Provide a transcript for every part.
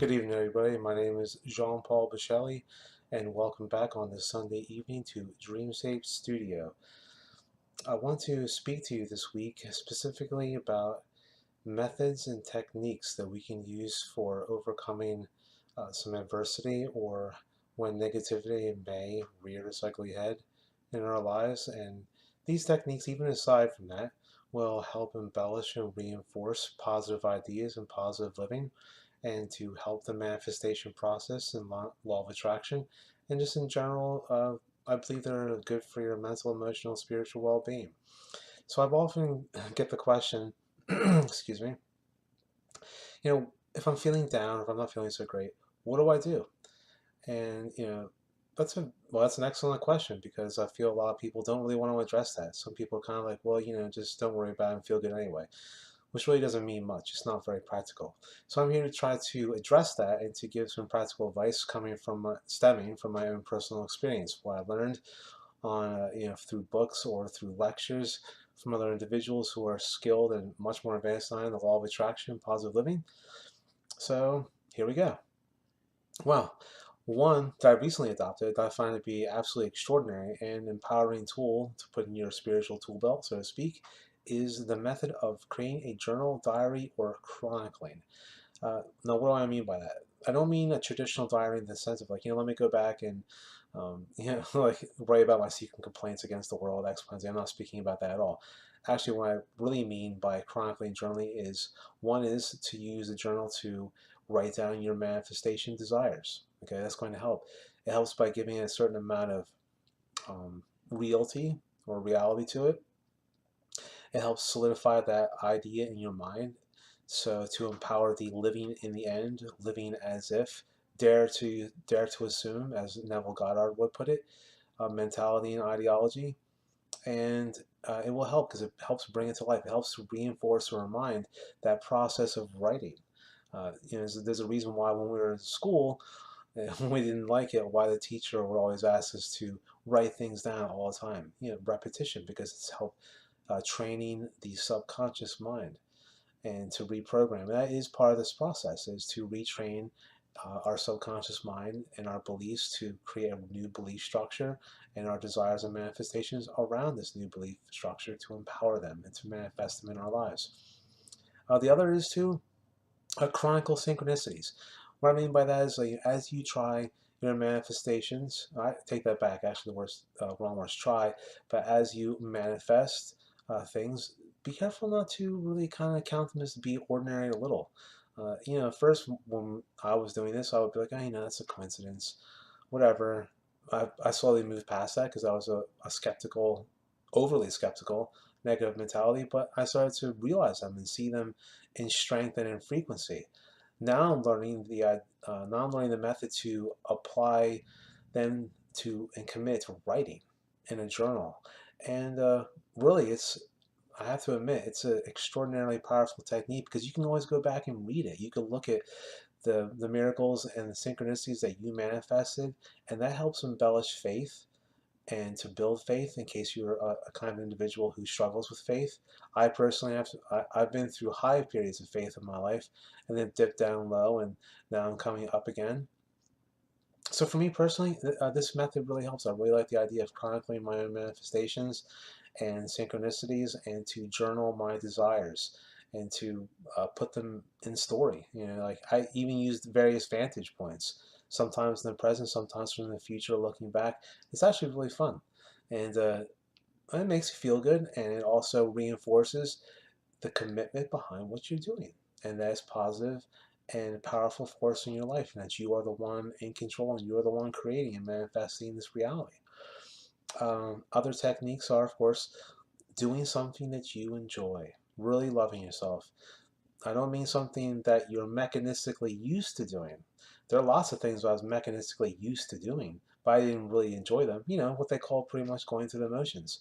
Good evening, everybody. My name is Jean-Paul Bichelli, and welcome back on this Sunday evening to DreamSafe Studio. I want to speak to you this week specifically about methods and techniques that we can use for overcoming some adversity or when negativity may rear its ugly head in our lives. And these techniques, even aside from that, will help embellish and reinforce positive ideas and positive living, and to help the manifestation process and law of attraction. And just in general, I believe they're good for your mental, emotional, spiritual well-being. So I've often get the question, excuse me, if I'm feeling down, if I'm not feeling so great, what do I do? And that's an excellent question, because I feel a lot of people don't really want to address that. Some people are kind of like, well, just don't worry about it and feel good anyway, which really doesn't mean much. It's not very practical. So I'm here to try to address that and to give some practical advice stemming from my own personal experience, what I learned on through books or through lectures from other individuals who are skilled and much more advanced than I in the law of attraction and positive living. So here we go. Well, one that I recently adopted that I find to be absolutely extraordinary and empowering tool to put in your spiritual tool belt, so to speak, is the method of creating a journal, diary, or chronicling. Now, what do I mean by that? I don't mean a traditional diary in the sense of like, let me go back and, like write about my secret complaints against the world, X, Y, and Z. I'm not speaking about that at all. Actually, what I really mean by chronicling journaling is one is to use the journal to write down your manifestation desires. Okay, that's going to help. It helps by giving a certain amount of reality or reality to it. It helps solidify that idea in your mind. So to empower the living in the end, living as if, dare to assume, as Neville Goddard would put it, mentality and ideology. And it will help because it helps bring it to life. It helps to reinforce or remind that process of writing. There's a reason why when we were in school, we didn't like it, why the teacher would always ask us to write things down all the time. Repetition, because it's help training the subconscious mind and to reprogram. And that is part of this process, is to retrain our subconscious mind and our beliefs to create a new belief structure and our desires and manifestations around this new belief structure to empower them and to manifest them in our lives. The other is to chronicle synchronicities. What I mean by that is, like, as you try your manifestations, I take that back. Actually, the wrong words, try, but as you manifest things, be careful not to really kind of count them as to be ordinary or little. First when I was doing this, I would be like, oh, that's a coincidence, whatever. I slowly moved past that because I was a skeptical, overly skeptical, negative mentality, but I started to realize them and see them in strength and in frequency. Now I'm learning the method to apply them to and commit to writing in a journal. And really, I have to admit, it's an extraordinarily powerful technique because you can always go back and read it. You can look at the miracles and the synchronicities that you manifested, and that helps embellish faith and to build faith in case you're a kind of individual who struggles with faith. I personally I've been through high periods of faith in my life and then dipped down low, and now I'm coming up again. So for me personally, this method really helps. I really like the idea of chronicling my own manifestations and synchronicities, and to journal my desires and to put them in story. Like I even used various vantage points, sometimes in the present, sometimes from the future, looking back. It's actually really fun, and it makes you feel good, and it also reinforces the commitment behind what you're doing, and that's positive and powerful force in your life, and that you are the one in control and you are the one creating and manifesting this reality. Other techniques are, of course, doing something that you enjoy, really loving yourself. I don't mean something that you're mechanistically used to doing. There are lots of things I was mechanistically used to doing, but I didn't really enjoy them. What they call pretty much going through the motions.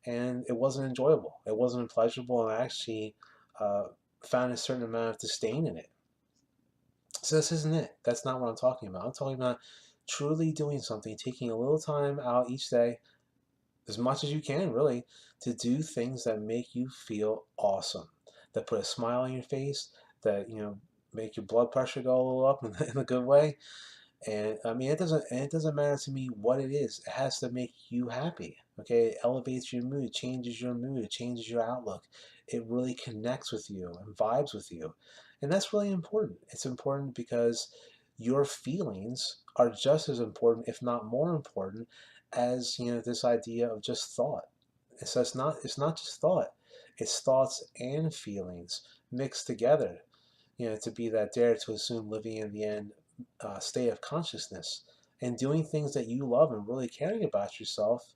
And it wasn't enjoyable. It wasn't pleasurable, and I actually uh, found a certain amount of disdain in it. So this isn't it. That's not what I'm talking about. I'm talking about truly doing something, taking a little time out each day, as much as you can, really, to do things that make you feel awesome, that put a smile on your face, that make your blood pressure go a little up in a good way. And I mean, it doesn't matter to me what it is. It has to make you happy. Okay, it elevates your mood, changes your mood, it changes your outlook. It really connects with you and vibes with you, and that's really important. It's important because your feelings are just as important, if not more important, as this idea of just thought. So it's not just thought; it's thoughts and feelings mixed together. To be that dare to assume living in the end state of consciousness and doing things that you love and really caring about yourself,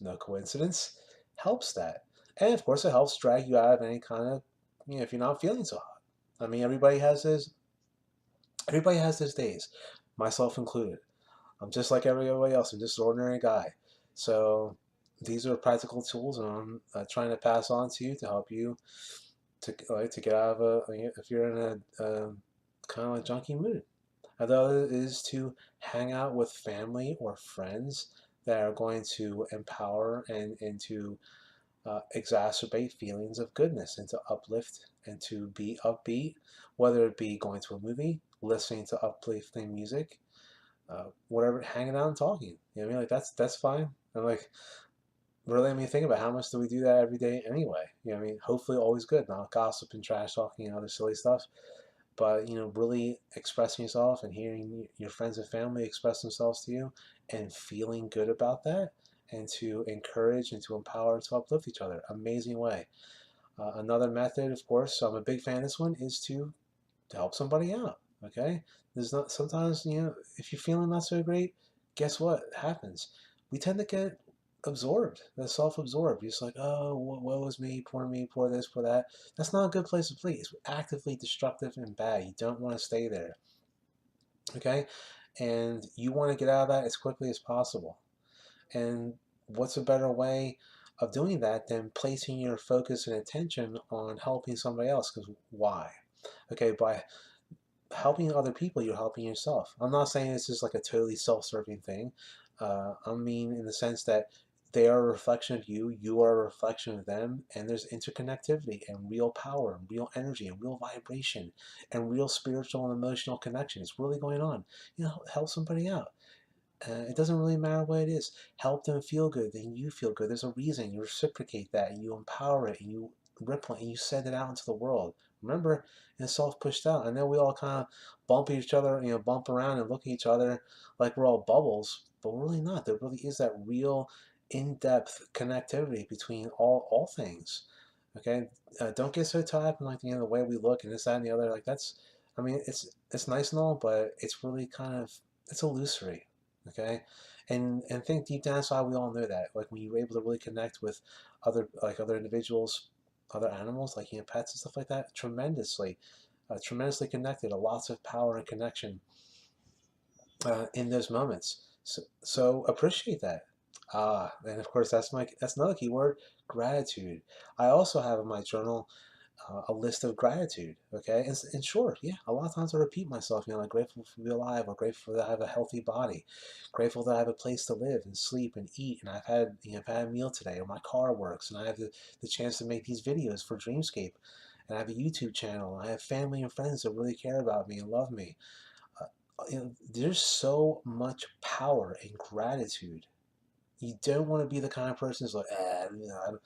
no coincidence, helps that. And of course, it helps drag you out of any kind of, if you're not feeling so hot. I mean, everybody has those days, myself included. I'm just like everybody else. I'm just an ordinary guy. So these are practical tools, and I'm trying to pass on to you to help you to get out of if you're in a kind of like junkie mood. And the other is to hang out with family or friends that are going to empower and to exacerbate feelings of goodness and to uplift and to be upbeat, whether it be going to a movie, listening to uplifting music, whatever, hanging out and talking. You know what I mean? Like that's fine. And like really, I mean, think about how much do we do that every day anyway? You know what I mean? Hopefully, always good, not gossip and trash talking and other silly stuff. But really expressing yourself and hearing your friends and family express themselves to you and feeling good about that, and to encourage and to empower and to uplift each other. Amazing way. Another method, of course, so I'm a big fan of this one, is to help somebody out. Okay, there's not sometimes if you're feeling not so great, guess what happens? We tend to get absorbed, self-absorbed. You're just like, oh, woe is me, poor this, poor that. That's not a good place to be. It's actively destructive and bad. You don't want to stay there. Okay, and you want to get out of that as quickly as possible. And what's a better way of doing that than placing your focus and attention on helping somebody else? Because why? Okay, by helping other people, you're helping yourself. I'm not saying this is like a totally self-serving thing. I mean, in the sense that they are a reflection of you, you are a reflection of them, and there's interconnectivity and real power and real energy and real vibration and real spiritual and emotional connection. It's really going on. Help somebody out. It doesn't really matter what it is. Help them feel good, then you feel good. There's a reason. You reciprocate that, and you empower it, and you ripple it, and you send it out into the world. Remember, and self-pushed out. I know we all kind of bump each other, bump around and look at each other like we're all bubbles, but we're really not. There really is that real, in-depth connectivity between all things. Okay, don't get so tied up in like the way we look and this, that, and the other. Like that's, I mean, it's nice and all, but it's really kind of it's illusory. Okay, and think deep down inside we all know that. Like when you're able to really connect with other individuals, other animals, like pets and stuff like that, tremendously connected. Lots of power and connection in those moments. So appreciate that. And of course that's another key word, gratitude. I also have in my journal a list of gratitude. Okay, and sure, yeah, a lot of times I repeat myself. Like grateful to be alive, or grateful that I have a healthy body, grateful that I have a place to live and sleep and eat, and I've had a meal today, or my car works, and I have the chance to make these videos for Dreamscape, and I have a YouTube channel. And I have family and friends that really care about me and love me. There's so much power in gratitude. You don't want to be the kind of person who's like, I'm,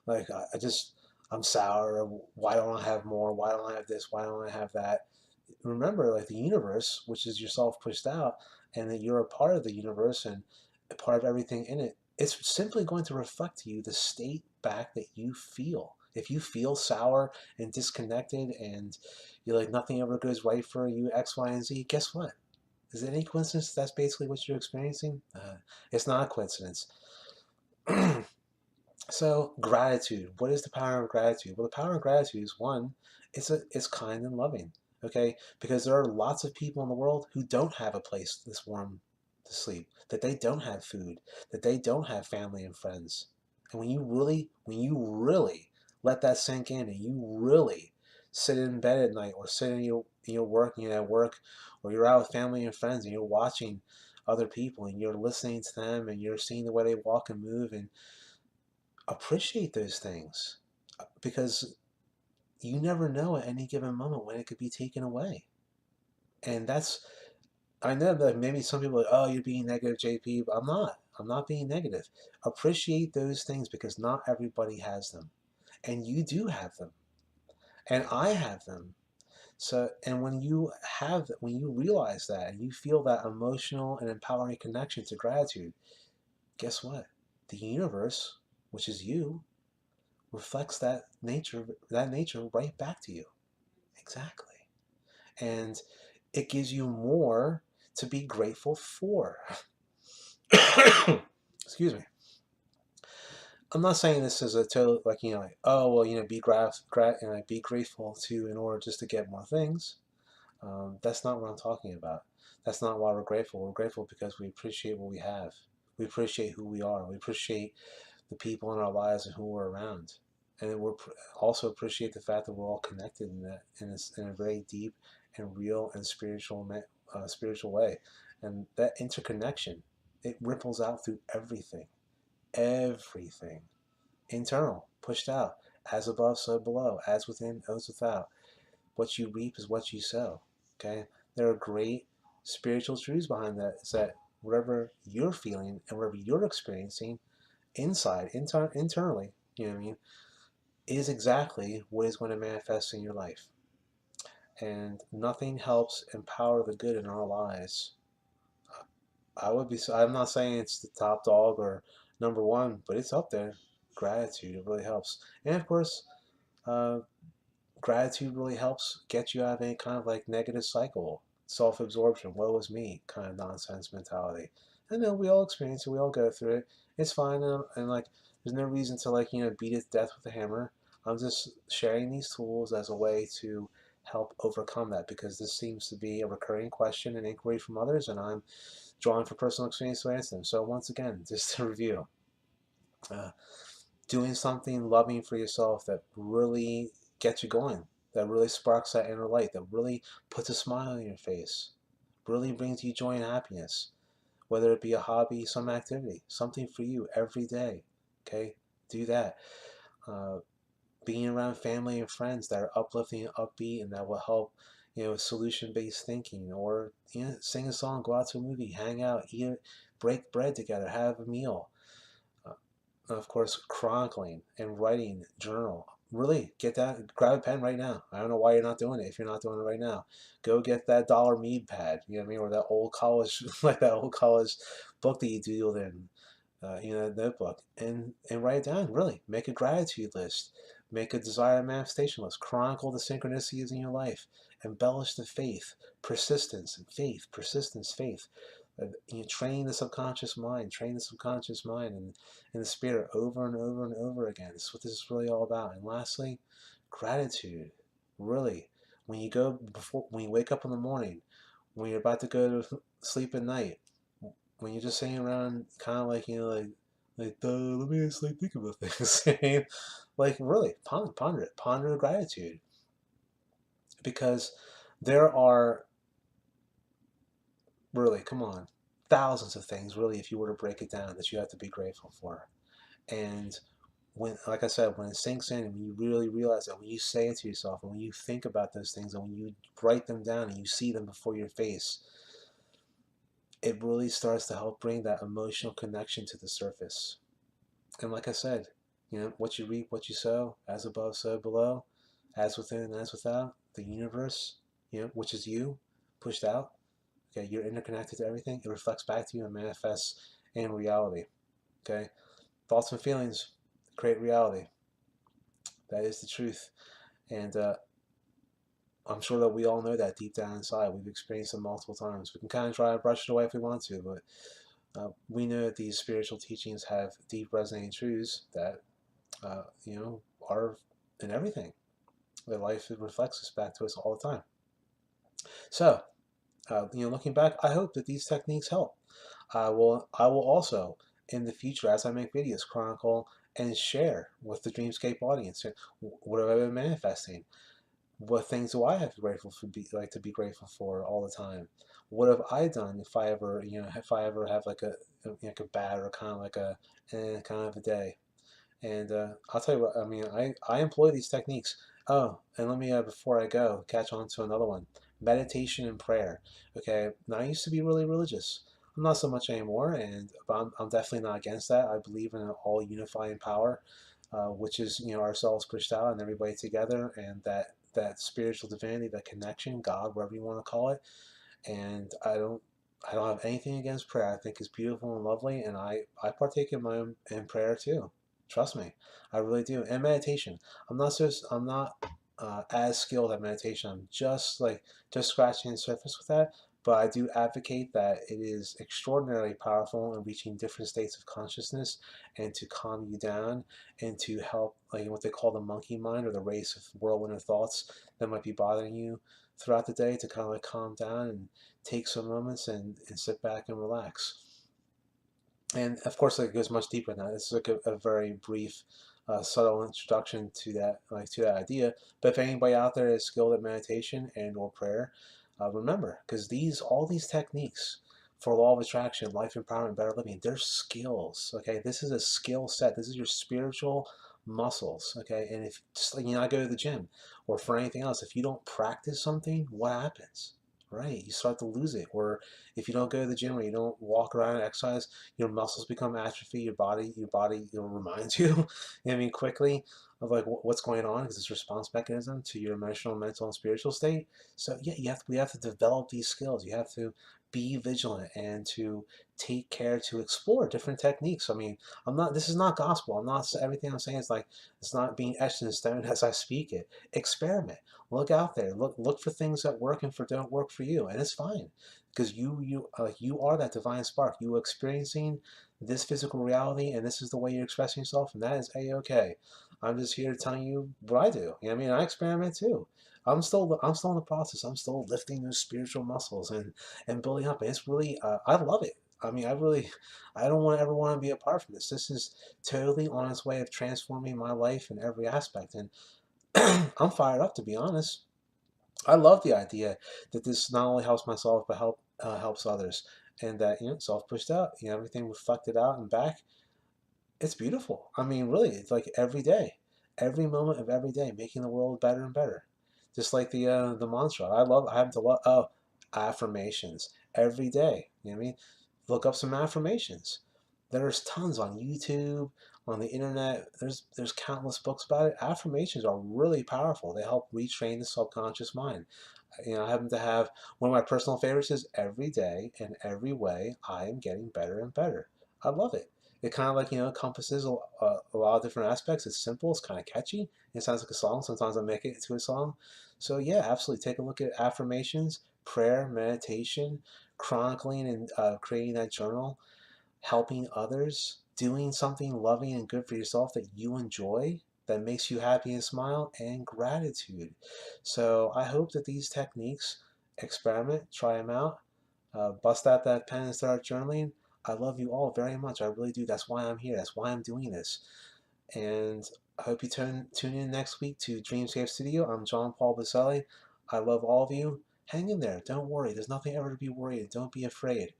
like I just I'm sour. Why don't I have more? Why don't I have this? Why don't I have that? Remember, like the universe, which is yourself pushed out, and that you're a part of the universe and a part of everything in it. It's simply going to reflect to you the state back that you feel. If you feel sour and disconnected, and you're like nothing ever goes right for you, X, Y, and Z, guess what? Is it any coincidence that's basically what you're experiencing? It's not a coincidence. So gratitude. What is the power of gratitude? Well, the power of gratitude is one, it's kind and loving. Okay, because there are lots of people in the world who don't have a place this warm to sleep, that they don't have food, that they don't have family and friends. And when you really let that sink in, and you really sit in bed at night, or sit in your work, and you're at work, or you're out with family and friends, and you're watching other people, and you're listening to them, and you're seeing the way they walk and move, and appreciate those things, because you never know at any given moment when it could be taken away. And that's, I know that maybe some people are like, oh, you're being negative, JP, but I'm not. I'm not being negative. Appreciate those things because not everybody has them. And you do have them. And I have them. So, and when you realize that and you feel that emotional and empowering connection to gratitude, guess what? The universe, which is you, reflects that nature right back to you. Exactly. And it gives you more to be grateful for. Excuse me. I'm not saying this is a total like like, oh well, be grateful to in order just to get more things. That's not what I'm talking about. That's not why we're grateful. We're grateful because we appreciate what we have. We appreciate who we are. We appreciate the people in our lives and who we're around, and also appreciate the fact that we're all connected in a very deep and real and spiritual way, and that interconnection, it ripples out through everything, internal, pushed out, as above, so below, as within, as without. What you reap is what you sow. Okay, there are great spiritual truths behind that. Is that whatever you're feeling and whatever you're experiencing internally, you know what I mean, is exactly what is going to manifest in your life. And nothing helps empower the good in our lives. I'm not saying it's the top dog or number one, but it's up there. Gratitude, it really helps. And of course, uh, gratitude really helps get you out of any kind of like negative cycle, self-absorption, woe is me kind of nonsense mentality. I know we all experience it, we all go through it. It's fine, and like, there's no reason to like beat it to death with a hammer. I'm just sharing these tools as a way to help overcome that because this seems to be a recurring question and inquiry from others, and I'm drawing for personal experience to answer them. So once again, just to review, uh, doing something loving for yourself that really gets you going, that really sparks that inner light, that really puts a smile on your face, really brings you joy and happiness, whether it be a hobby, some activity, something for you every day. Okay, do that. Uh, Being around family and friends that are uplifting and upbeat and that will help, solution-based thinking, or sing a song, go out to a movie, hang out, break bread together, have a meal. Of course, chronicling and writing, journal. Really, get that, grab a pen right now. I don't know why you're not doing it if you're not doing it right now. Go get that dollar mead pad, you know what I mean, or that old college, like that old college book that you doodled in, notebook, and write it down. Really, make a gratitude list, make a desire manifestation list, chronicle the synchronicities in your life, embellish the faith, persistence, and faith, persistence, faith. Train the subconscious mind and the spirit over and over and over again. That's what this is really all about. And lastly, gratitude. Really, when you wake up in the morning, when you're about to go to sleep at night, when you're just sitting around, kind of like let me sleep, think about things. Like really, ponder it, ponder gratitude, because there are really, come on, thousands of things really, if you were to break it down, that you have to be grateful for. And when, like I said, when it sinks in and when you really realize that, when you say it to yourself and when you think about those things and when you write them down and you see them before your face, it really starts to help bring that emotional connection to the surface. And like I said, what you reap, what you sow, as above, so below, as within, as without, the universe, which is you, pushed out. Okay, you're interconnected to everything. It reflects back to you and manifests in reality. Okay, thoughts and feelings create reality. That is the truth. And I'm sure that we all know that deep down inside. We've experienced it multiple times. We can kind of try to brush it away if we want to, but we know that these spiritual teachings have deep resonating truths that, are in everything. Their life reflects this back to us all the time. So, looking back, I hope that these techniques help. I will also, in the future, as I make videos, chronicle and share with the Dreamscape audience what have I been manifesting. What things do I have to be grateful for all the time? What have I done if I ever have like a bad or kind of like kind of a day? And I'll tell you what, I mean, I employ these techniques Oh, and let me, before I go, catch on to another one. Meditation and prayer. Okay, now I used to be really religious. I'm not so much anymore, but I'm definitely not against that. I believe in an all unifying power, which is, ourselves pushed out and everybody together, and that spiritual divinity, that connection, God, whatever you want to call it. And I don't have anything against prayer. I think it's beautiful and lovely, and I partake in in prayer too. Trust me, I really do. And meditation. I'm not as skilled at meditation. I'm just scratching the surface with that. But I do advocate that it is extraordinarily powerful in reaching different states of consciousness and to calm you down and to help, like what they call the monkey mind, or the race of whirlwind of thoughts that might be bothering you throughout the day, to kind of like calm down and take some moments and sit back and relax. And of course, it goes much deeper than that. This is like a very brief, subtle introduction to that idea. But if anybody out there is skilled at meditation and or prayer, remember, because all these techniques for law of attraction, life empowerment, better living, they're skills. Okay, this is a skill set. This is your spiritual muscles. Okay, and if just like I go to the gym or for anything else, if you don't practice something, what happens? Right, you start to lose it. Or if you don't go to the gym or you don't walk around and exercise, your muscles become atrophy. Your body reminds you, I mean, quickly of like what's going on, because it's a response mechanism to your emotional, mental, and spiritual state. So yeah, we have to develop these skills. You have to be vigilant and to take care to explore different techniques. I mean, this is not gospel. I'm not, everything I'm saying is like, it's not being etched in stone as I speak it. Experiment. Look out there. Look for things that work and don't work for you, and it's fine, because you are that divine spark. You are experiencing this physical reality, and this is the way you're expressing yourself, and that is a-okay. I'm just here telling you what I do. I mean, I experiment too. I'm still in the process. I'm still lifting those spiritual muscles and building up. And it's really, I love it. I mean, I don't ever want to be apart from this. This is totally on its way of transforming my life in every aspect, and I'm fired up, to be honest. I love the idea that this not only helps myself but helps others, and that self pushed out, everything reflected out and back. It's beautiful. I mean, really, it's like every day, every moment of every day, making the world better and better. Just like the mantra. I have to love. Oh, affirmations every day. You know what I mean? Look up some affirmations. There's tons on YouTube, on the internet. There's countless books about it. Affirmations are really powerful. They help retrain the subconscious mind. I happen to have one of my personal favorites is every day and every way I am getting better and better. I love it. It kind of like encompasses a lot of different aspects. It's simple. It's kind of catchy. It sounds like a song. Sometimes I make it into a song. So yeah, absolutely. Take a look at affirmations, prayer, meditation, chronicling and creating that journal, helping others, doing something loving and good for yourself that you enjoy, that makes you happy and smile, and gratitude. So I hope that these techniques, experiment, try them out, bust out that pen and start journaling. I love you all very much. I really do. That's why I'm here. That's why I'm doing this. And I hope you tune in next week to Dreamscape Studio. I'm John Paul Baselli. I love all of you. Hang in there. Don't worry. There's nothing ever to be worried. Don't be afraid.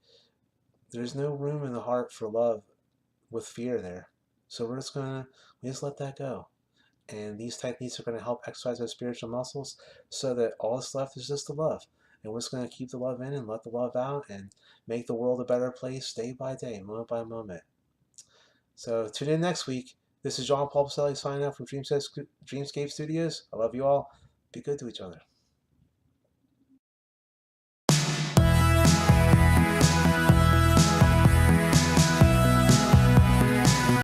There's no room in the heart for love with fear there. So we just let that go. And these techniques are going to help exercise our spiritual muscles so that all that's left is just the love. And we're just going to keep the love in and let the love out and make the world a better place day by day, moment by moment. So tune in next week. This is John Paul Pacelli signing out from Dreamscape Studios. I love you all. Be good to each other.